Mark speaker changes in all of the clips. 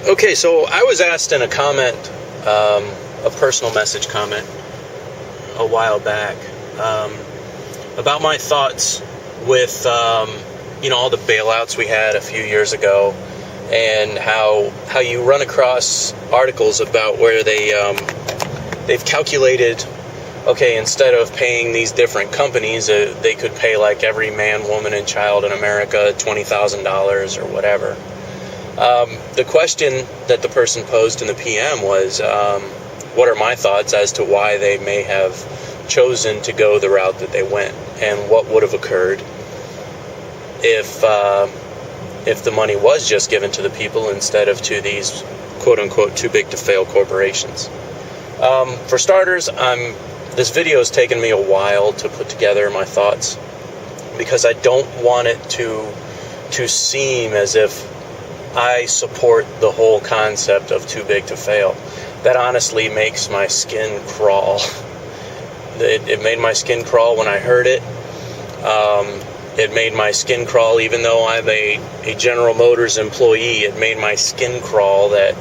Speaker 1: Okay, so I was asked in a comment, a personal message comment, a while back, about my thoughts with, all the bailouts we had a few years ago, and how you run across articles about where they've calculated, okay, instead of paying these different companies, they could pay like every man, woman, and child in America $20,000 or whatever. The question that the person posed in the PM was, what are my thoughts as to why they may have chosen to go the route that they went, and what would have occurred if the money was just given to the people instead of to these quote-unquote too big to fail corporations. For starters, this video has taken me a while to put together my thoughts, because I don't want it to seem as if I support the whole concept of too big to fail. That honestly makes my skin crawl. It made my skin crawl when I heard it. It made my skin crawl even though I'm a General Motors employee. It made my skin crawl that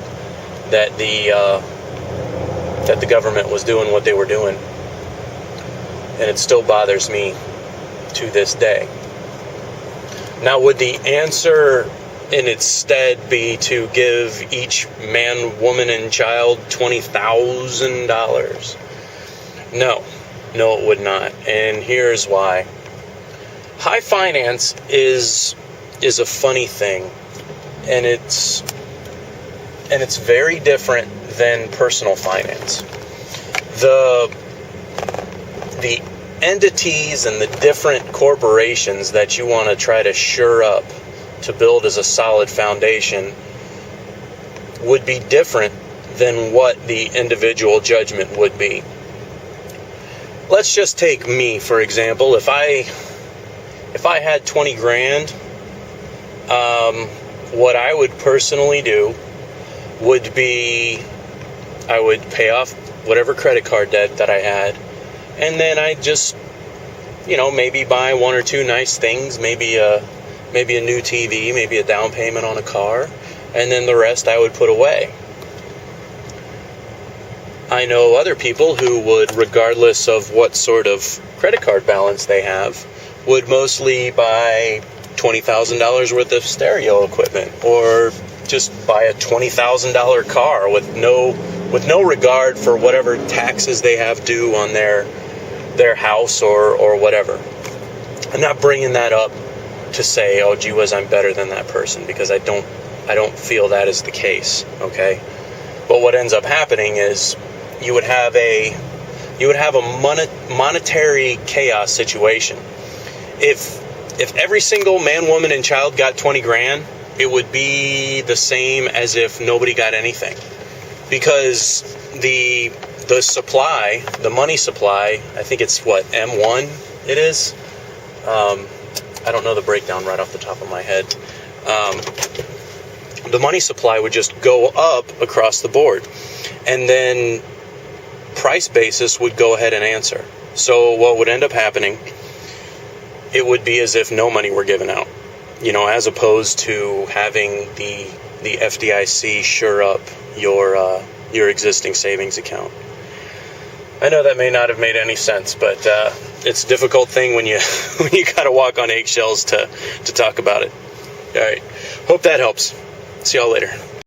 Speaker 1: the government was doing what they were doing. And it still bothers me to this day. Now, would the answer in its stead be to give each man, woman, and child $20,000? No, it would not. And here's why. High finance is a funny thing, and it's very different than personal finance. The entities and the different corporations that you want to try to shore up to build as a solid foundation would be different than what the individual judgment would be. Let's just take me, for example. If I had 20 grand, what I would personally do would be I would pay off whatever credit card debt that I had, and then I'd just, maybe buy one or two nice things, maybe a new TV, maybe a down payment on a car, and then the rest I would put away. I know other people who would, regardless of what sort of credit card balance they have, would mostly buy $20,000 worth of stereo equipment, or just buy a $20,000 car with no regard for whatever taxes they have due on their house or whatever. I'm not bringing that up to say, oh, gee whiz, I'm better than that person, because I don't feel that is the case, okay? But what ends up happening is you would have a monetary chaos situation. If every single man, woman, and child got 20 grand, it would be the same as if nobody got anything, because the supply, the money supply, I think it's what, M1 it is. I don't know the breakdown right off the top of my head. The money supply would just go up across the board, and then price basis would go ahead and answer. So what would end up happening, it would be as if no money were given out, as opposed to having the FDIC shore up your existing savings account. I know that may not have made any sense, but it's a difficult thing when you gotta walk on eggshells to talk about it. All right, hope that helps. See y'all later.